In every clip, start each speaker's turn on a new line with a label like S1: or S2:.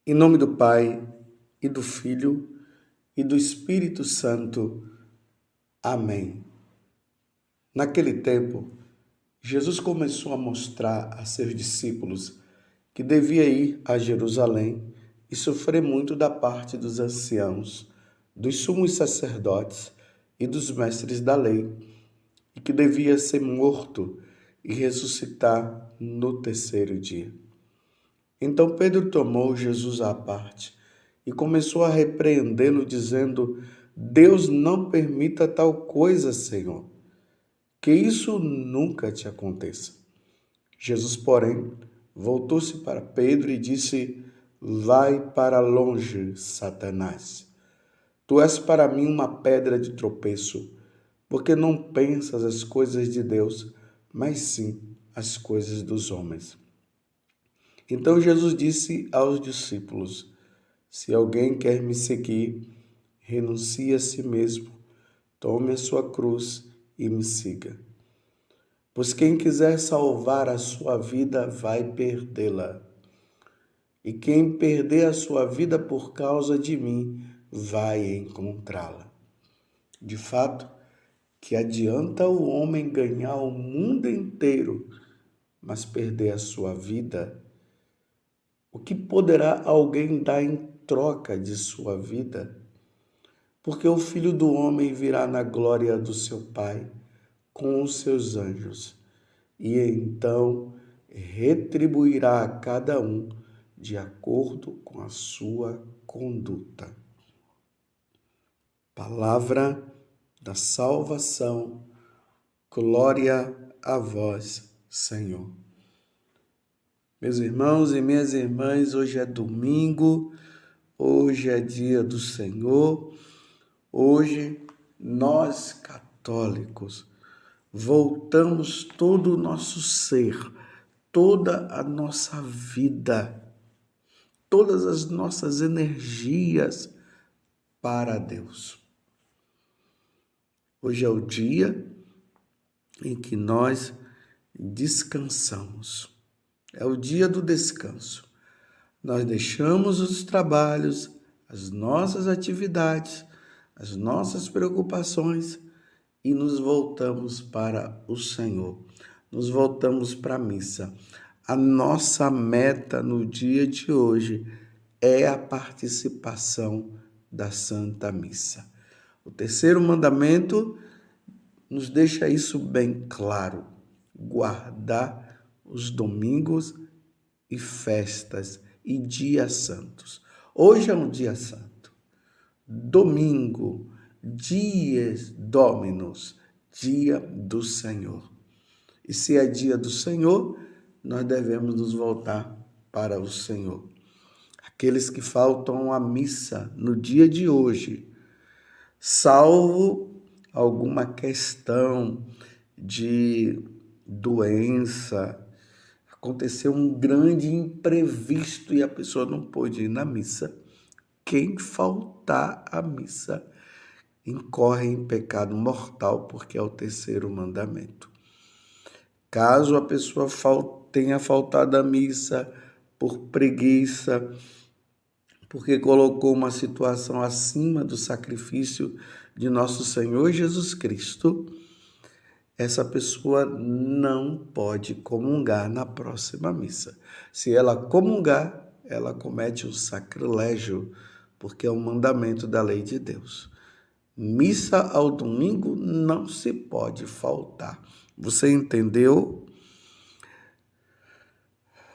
S1: Em nome do Pai, e do Filho, e do Espírito Santo. Amém. Naquele tempo, Jesus começou a mostrar a seus discípulos que devia ir a Jerusalém e sofrer muito da parte dos anciãos, dos sumos sacerdotes e dos mestres da lei, e que devia ser morto e ressuscitar no terceiro dia. Então Pedro tomou Jesus à parte e começou a repreendê-lo, dizendo: Deus não permita tal coisa, Senhor, que isso nunca te aconteça. Jesus, porém, voltou-se para Pedro e disse: Vai para longe, Satanás. Tu és para mim uma pedra de tropeço, porque não pensas as coisas de Deus, mas sim as coisas dos homens. Então Jesus disse aos discípulos: Se alguém quer me seguir, renuncie a si mesmo, tome a sua cruz e me siga. Pois quem quiser salvar a sua vida vai perdê-la. E quem perder a sua vida por causa de mim vai encontrá-la. De fato, que adianta o homem ganhar o mundo inteiro, mas perder a sua vida? O que poderá alguém dar em troca de sua vida? Porque o Filho do Homem virá na glória do seu Pai com os seus anjos, e então retribuirá a cada um de acordo com a sua conduta. Palavra da salvação, glória a vós, Senhor. Meus irmãos e minhas irmãs, hoje é domingo, hoje é dia do Senhor. Hoje nós católicos voltamos todo o nosso ser, toda a nossa vida, todas as nossas energias para Deus. Hoje é o dia em que nós descansamos. É o dia do descanso. Nós deixamos os trabalhos, as nossas atividades, as nossas preocupações e nos voltamos para o Senhor. Nos voltamos para a missa. A nossa meta no dia de hoje é a participação da Santa Missa. O terceiro mandamento nos deixa isso bem claro: guardar os domingos e festas e dias santos. Hoje é um dia santo. Domingo, dies Dominus, dia do Senhor. E se é dia do Senhor, nós devemos nos voltar para o Senhor. Aqueles que faltam à missa no dia de hoje, salvo alguma questão de doença, aconteceu um grande imprevisto e a pessoa não pôde ir na missa. Quem faltar à missa incorre em pecado mortal, porque é o terceiro mandamento. Caso a pessoa tenha faltado à missa por preguiça, porque colocou uma situação acima do sacrifício de nosso Senhor Jesus Cristo, essa pessoa não pode comungar na próxima missa. Se ela comungar, ela comete um sacrilégio, porque é um mandamento da lei de Deus. Missa ao domingo não se pode faltar. Você entendeu?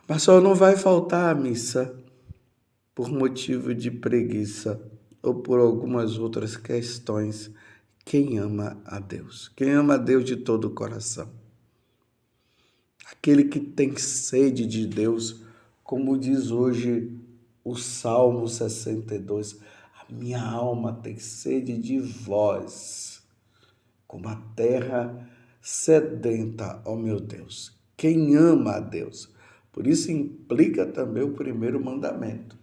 S1: Mas só não vai faltar a missa por motivo de preguiça ou por algumas outras questões. Quem ama a Deus? Quem ama a Deus de todo o coração? Aquele que tem sede de Deus, como diz hoje o Salmo 62, a minha alma tem sede de vós, como a terra sedenta, ó meu Deus. Quem ama a Deus? Por isso implica também o primeiro mandamento.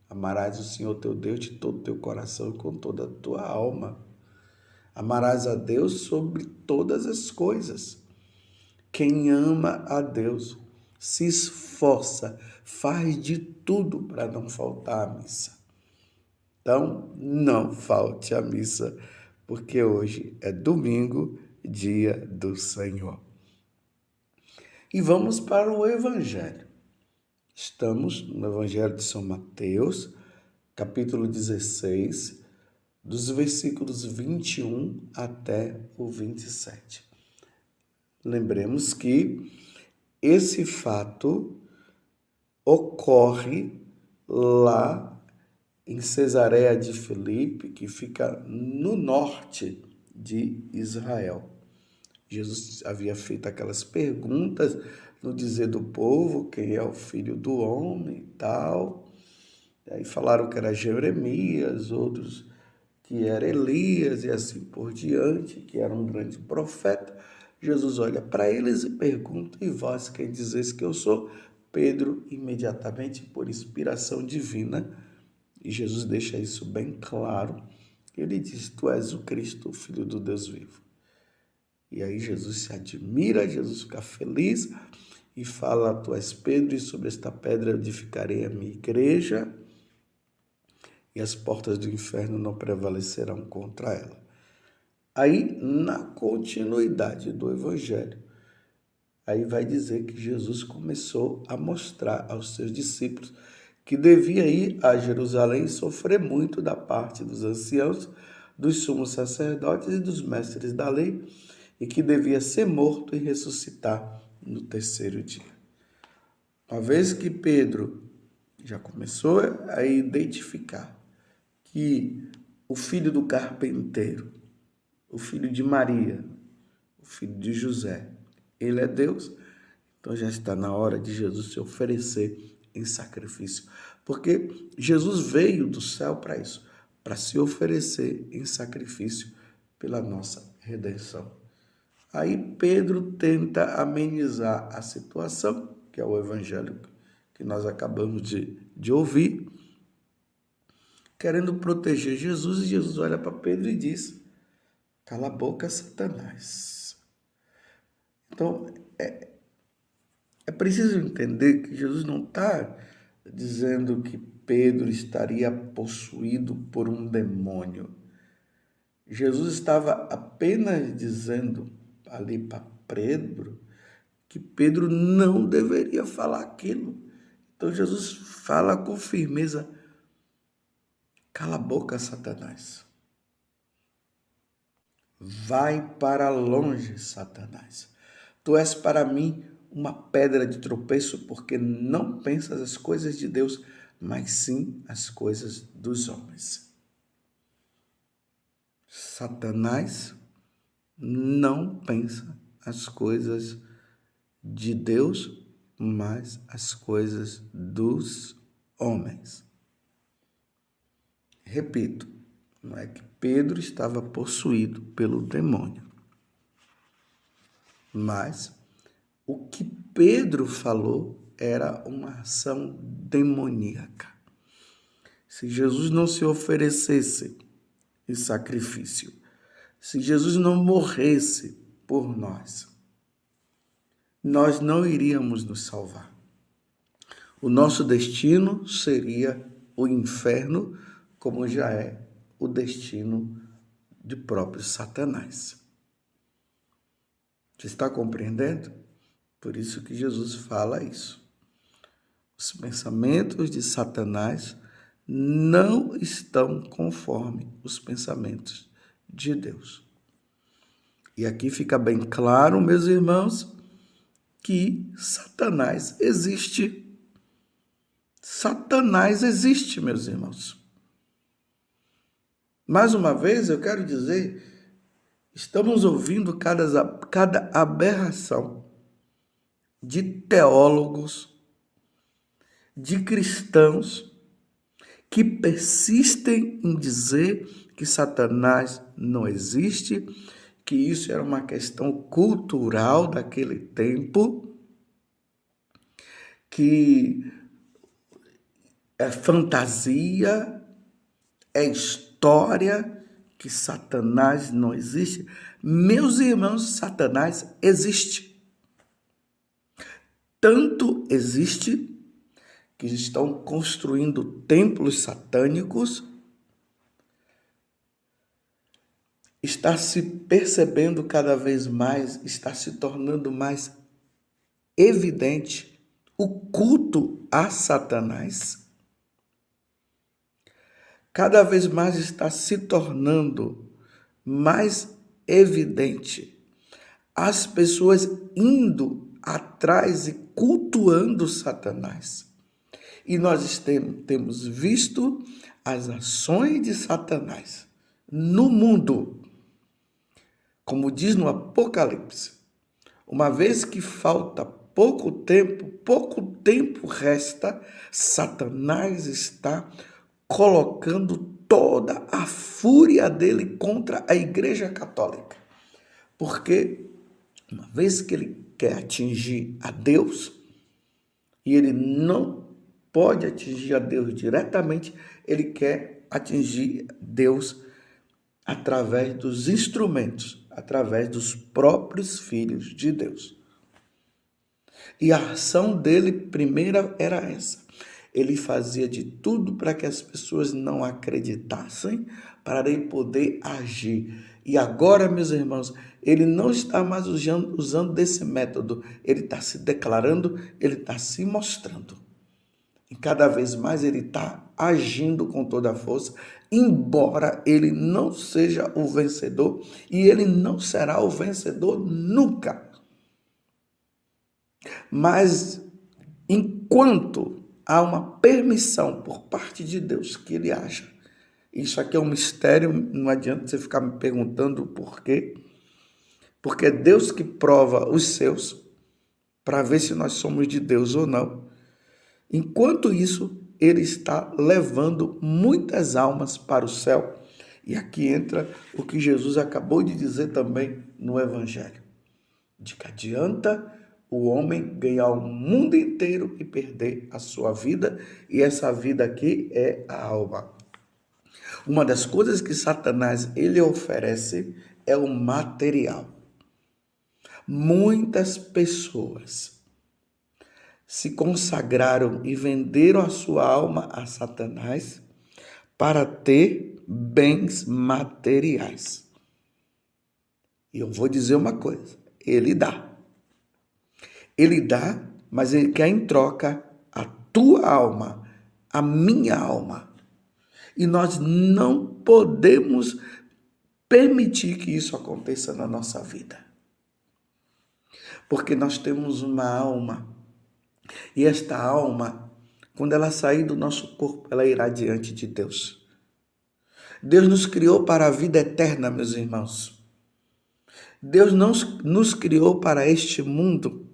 S1: Amarás o Senhor teu Deus de todo o teu coração e com toda a tua alma. Amarás a Deus sobre todas as coisas. Quem ama a Deus se esforça, faz de tudo para não faltar à missa. Então, não falte à missa, porque hoje é domingo, dia do Senhor. E vamos para o Evangelho. Estamos no Evangelho de São Mateus, capítulo 16, dos versículos 21 até o 27. Lembremos que esse fato ocorre lá em Cesareia de Filipe, que fica no norte de Israel. Jesus havia feito aquelas perguntas no dizer do povo, quem é o filho do homem e tal. E aí falaram que era Jeremias, outros que era Elias e assim por diante, que era um grande profeta. Jesus olha para eles e pergunta, e vós quem dizeis que eu sou? Pedro, imediatamente, por inspiração divina, e Jesus deixa isso bem claro, ele diz, tu és o Cristo, o Filho do Deus vivo. E aí Jesus se admira, Jesus fica feliz e fala, tu és Pedro, e sobre esta pedra edificarei a minha igreja, e as portas do inferno não prevalecerão contra ela. Aí, na continuidade do Evangelho, aí vai dizer que Jesus começou a mostrar aos seus discípulos que devia ir a Jerusalém e sofrer muito da parte dos anciãos, dos sumos sacerdotes e dos mestres da lei, e que devia ser morto e ressuscitar no terceiro dia. Uma vez que Pedro já começou a identificar que o filho do carpinteiro, o filho de Maria, o filho de José, ele é Deus, então já está na hora de Jesus se oferecer em sacrifício. Porque Jesus veio do céu para isso, para se oferecer em sacrifício pela nossa redenção. Aí Pedro tenta amenizar a situação, que é o evangelho que nós acabamos de ouvir, querendo proteger Jesus, e Jesus olha para Pedro e diz, cala a boca, Satanás. Então, é preciso entender que Jesus não está dizendo que Pedro estaria possuído por um demônio. Jesus estava apenas dizendo ali para Pedro que Pedro não deveria falar aquilo. Então Jesus fala com firmeza, cala a boca, Satanás. Vai para longe, Satanás. Tu és para mim uma pedra de tropeço, porque não pensas as coisas de Deus, mas sim as coisas dos homens. Satanás não pensa as coisas de Deus, mas as coisas dos homens. Repito, não é que Pedro estava possuído pelo demônio, mas o que Pedro falou era uma ação demoníaca. Se Jesus não se oferecesse em sacrifício, se Jesus não morresse por nós, nós não iríamos nos salvar. O nosso destino seria o inferno, como já é o destino de próprio Satanás. Você está compreendendo? Por isso que Jesus fala isso. Os pensamentos de Satanás não estão conforme os pensamentos de Deus. E aqui fica bem claro, meus irmãos, que Satanás existe. Satanás existe, meus irmãos. Mais uma vez, eu quero dizer, estamos ouvindo cada aberração de teólogos, de cristãos, que persistem em dizer que Satanás não existe, que isso era uma questão cultural daquele tempo, que é fantasia, é história, que Satanás não existe. Meus irmãos, Satanás existe. tanto existe que estão construindo templos satânicos, está se percebendo cada vez mais, está se tornando mais evidente o culto a Satanás. Cada vez mais está se tornando mais evidente as pessoas indo atrás e cultuando Satanás. E nós temos visto as ações de Satanás no mundo. Como diz no Apocalipse, uma vez que falta pouco tempo resta, Satanás está colocando toda a fúria dele contra a Igreja Católica. Porque uma vez que ele quer atingir a Deus, e ele não pode atingir a Deus diretamente, ele quer atingir Deus através dos instrumentos, através dos próprios filhos de Deus. E a ação dele primeira era essa. Ele fazia de tudo para que as pessoas não acreditassem, para ele poder agir. E agora, meus irmãos, ele não está mais usando desse método. Ele está se declarando, ele está se mostrando. E cada vez mais ele está agindo com toda a força, embora ele não seja o vencedor, e ele não será o vencedor nunca. Mas enquanto há uma permissão por parte de Deus que ele haja, isso aqui é um mistério, não adianta você ficar me perguntando por quê, porque é Deus que prova os seus para ver se nós somos de Deus ou não. Enquanto isso, ele está levando muitas almas para o céu. E aqui entra o que Jesus acabou de dizer também no Evangelho. De que adianta o homem ganhar o mundo inteiro e perder a sua vida, e essa vida aqui é a alma. Uma das coisas que Satanás ele oferece é o material. Muitas pessoas se consagraram e venderam a sua alma a Satanás para ter bens materiais. E eu vou dizer uma coisa, ele dá. Ele dá, mas ele quer em troca a tua alma, a minha alma. E nós não podemos permitir que isso aconteça na nossa vida. Porque nós temos uma alma. E esta alma, quando ela sair do nosso corpo, ela irá diante de Deus. Deus nos criou para a vida eterna, meus irmãos. Deus não nos criou para este mundo.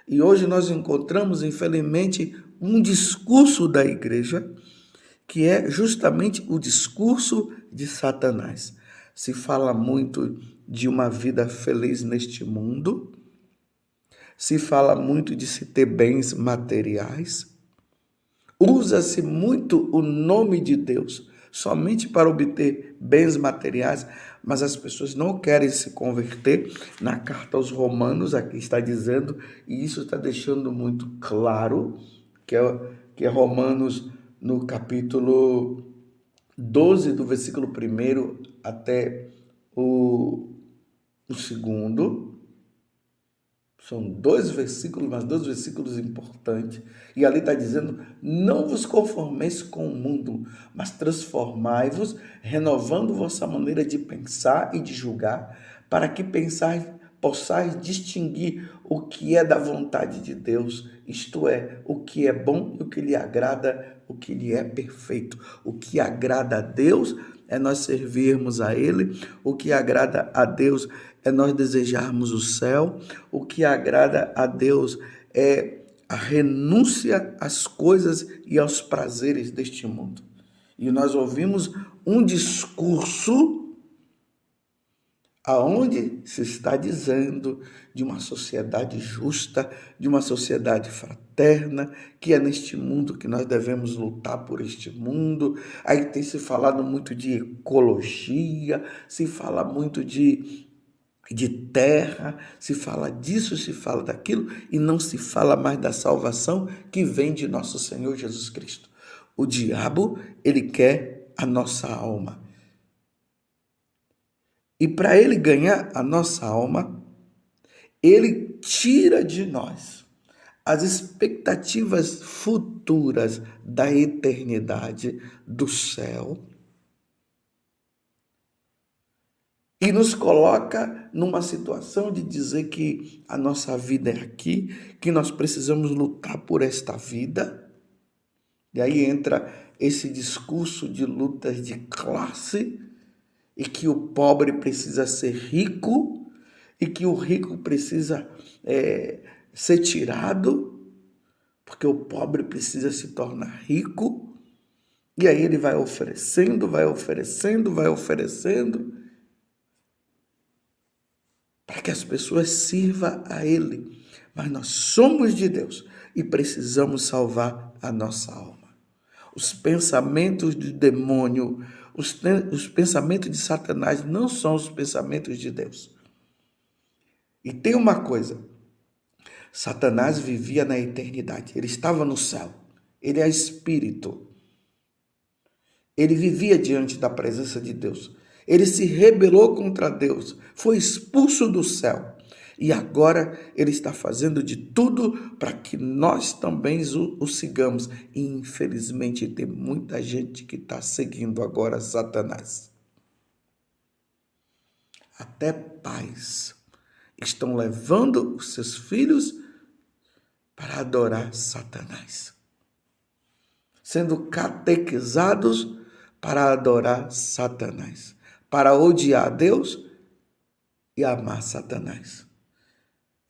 S1: E hoje nós encontramos, infelizmente, um discurso da igreja que é justamente o discurso de Satanás. Se fala muito de uma vida feliz neste mundo, se fala muito de se ter bens materiais, usa-se muito o nome de Deus somente para obter bens materiais, mas as pessoas não querem se converter. Na carta aos Romanos, aqui está dizendo, e isso está deixando muito claro, que é Romanos no capítulo 12, do versículo 1 até o 2, são 2 versículos, mas 2 versículos importantes. E ali está dizendo, não vos conformeis com o mundo, mas transformai-vos, renovando vossa maneira de pensar e de julgar, para que possais distinguir o que é da vontade de Deus, isto é, o que é bom e o que lhe agrada, o que lhe é perfeito. O que agrada a Deus é nós servirmos a Ele, o que agrada a Deus é nós desejarmos o céu, o que agrada a Deus é a renúncia às coisas e aos prazeres deste mundo. E nós ouvimos um discurso aonde se está dizendo de uma sociedade justa, de uma sociedade fraterna, que é neste mundo que nós devemos lutar por este mundo. Aí tem se falado muito de ecologia, se fala muito de de terra, se fala disso, se fala daquilo, e não se fala mais da salvação que vem de nosso Senhor Jesus Cristo. O diabo, ele quer a nossa alma. E para ele ganhar a nossa alma, ele tira de nós as expectativas futuras da eternidade, do céu, e nos coloca numa situação de dizer que a nossa vida é aqui, que nós precisamos lutar por esta vida. E aí entra esse discurso de lutas de classe, e que o pobre precisa ser rico, e que o rico precisa ser tirado, porque o pobre precisa se tornar rico. E aí ele vai oferecendo, vai oferecendo, vai oferecendo, para que as pessoas sirvam a ele. Mas nós somos de Deus e precisamos salvar a nossa alma. Os pensamentos do demônio, os pensamentos de Satanás não são os pensamentos de Deus. E tem uma coisa, Satanás vivia na eternidade, ele estava no céu, ele é espírito. Ele vivia diante da presença de Deus. Ele se rebelou contra Deus, foi expulso do céu. E agora ele está fazendo de tudo para que nós também o sigamos. E infelizmente tem muita gente que está seguindo agora Satanás. Até pais estão levando os seus filhos para adorar Satanás, sendo catequizados para adorar Satanás, para odiar Deus e amar Satanás.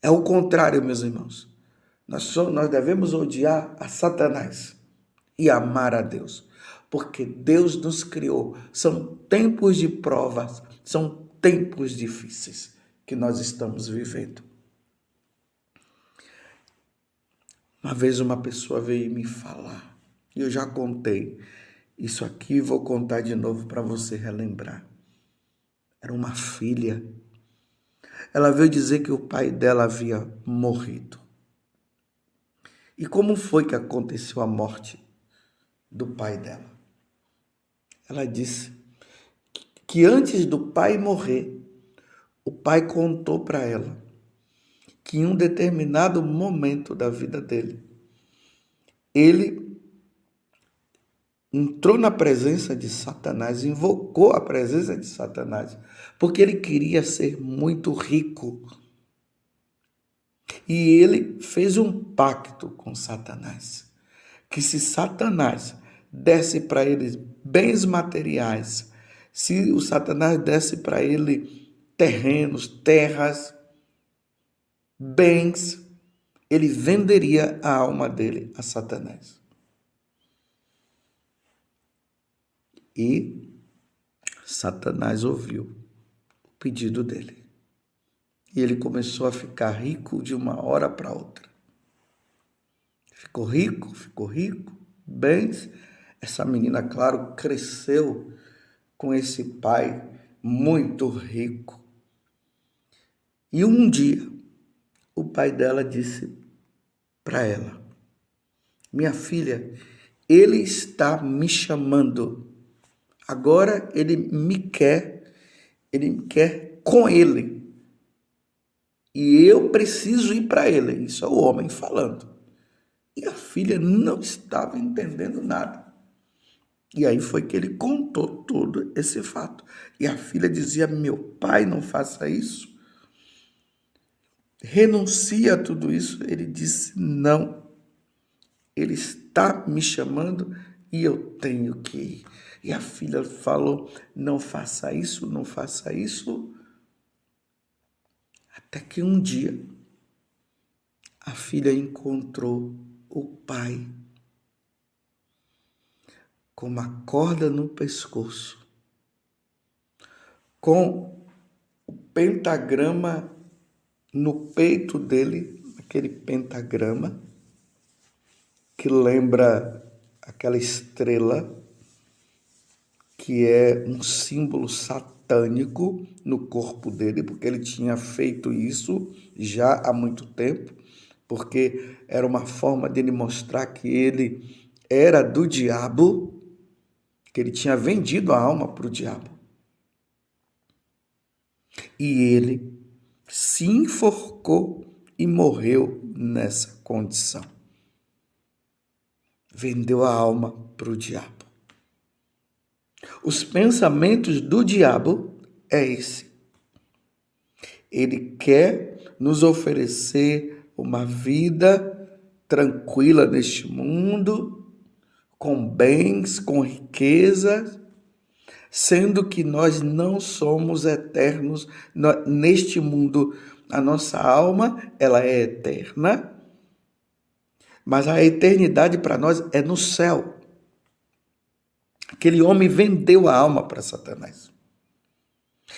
S1: É o contrário, meus irmãos. Nós devemos odiar a Satanás e amar a Deus, porque Deus nos criou. São tempos de provas, são tempos difíceis que nós estamos vivendo. Uma vez uma pessoa veio me falar, e eu já contei isso aqui, vou contar de novo para você relembrar. Era uma filha. Ela veio dizer que o pai dela havia morrido. E como foi que aconteceu a morte do pai dela? Ela disse que antes do pai morrer, o pai contou para ela que em um determinado momento da vida dele, ele entrou na presença de Satanás, invocou a presença de Satanás, porque ele queria ser muito rico. E ele fez um pacto com Satanás, que se Satanás desse para ele bens materiais, se o Satanás desse para ele terrenos, terras, bens, ele venderia a alma dele a Satanás. E Satanás ouviu o pedido dele. E ele começou a ficar rico de uma hora para outra. Ficou rico, bens. Essa menina, claro, cresceu com esse pai muito rico. E um dia, o pai dela disse para ela: minha filha, ele está me chamando. Agora ele me quer com ele. E eu preciso ir para ele. Isso é o homem falando. E a filha não estava entendendo nada. E aí foi que ele contou todo esse fato. E a filha dizia: meu pai, não faça isso. Renuncia a tudo isso. Ele disse: não. Ele está me chamando e eu tenho que ir. E a filha falou: não faça isso, não faça isso. Até que um dia a filha encontrou o pai com uma corda no pescoço, com o pentagrama no peito dele, aquele pentagrama que lembra aquela estrela que é um símbolo satânico satânico no corpo dele, porque ele tinha feito isso já há muito tempo, porque era uma forma dele mostrar que ele era do diabo, que ele tinha vendido a alma para o diabo. E ele se enforcou e morreu nessa condição. Vendeu a alma para o diabo. Os pensamentos do diabo é esse. Ele quer nos oferecer uma vida tranquila neste mundo, com bens, com riquezas, sendo que nós não somos eternos neste mundo. A nossa alma, ela é eterna, mas a eternidade para nós é no céu. Aquele homem vendeu a alma para Satanás.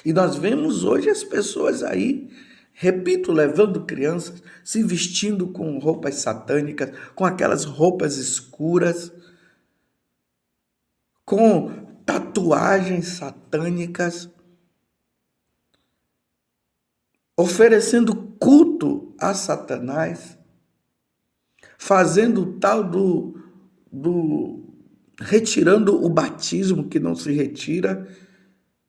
S1: E nós vemos hoje as pessoas aí, repito, levando crianças, se vestindo com roupas satânicas, com aquelas roupas escuras, com tatuagens satânicas, oferecendo culto a Satanás, fazendo o tal retirando o batismo que não se retira,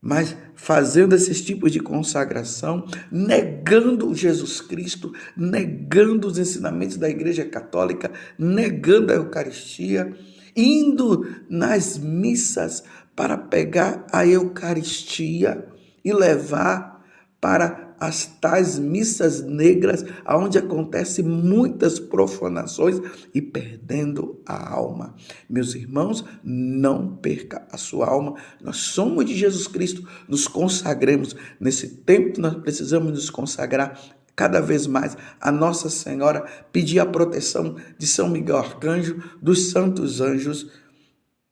S1: mas fazendo esses tipos de consagração, negando Jesus Cristo, negando os ensinamentos da Igreja Católica, negando a Eucaristia, indo nas missas para pegar a Eucaristia e levar para as tais missas negras, onde acontecem muitas profanações e perdendo a alma. Meus irmãos, não perca a sua alma. Nós somos de Jesus Cristo, nos consagremos. Nesse tempo nós precisamos nos consagrar cada vez mais a Nossa Senhora, pedir a proteção de São Miguel Arcanjo, dos santos anjos,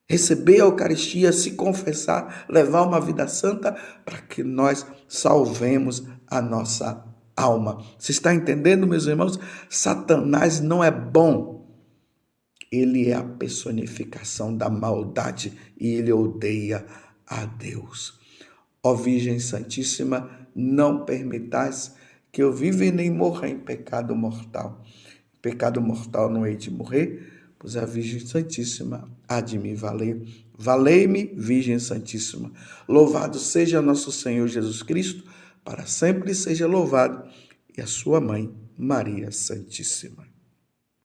S1: receber a Eucaristia, se confessar, levar uma vida santa para que nós salvemos a nossa alma. Você está entendendo, meus irmãos? Satanás não é bom. Ele é a personificação da maldade e ele odeia a Deus. Ó Virgem Santíssima, não permitais que eu viva e nem morra em pecado mortal. Pecado mortal não hei de morrer, pois a Virgem Santíssima há de me valer. Valei-me, Virgem Santíssima. Louvado seja nosso Senhor Jesus Cristo, para sempre seja louvado, e a sua mãe, Maria Santíssima.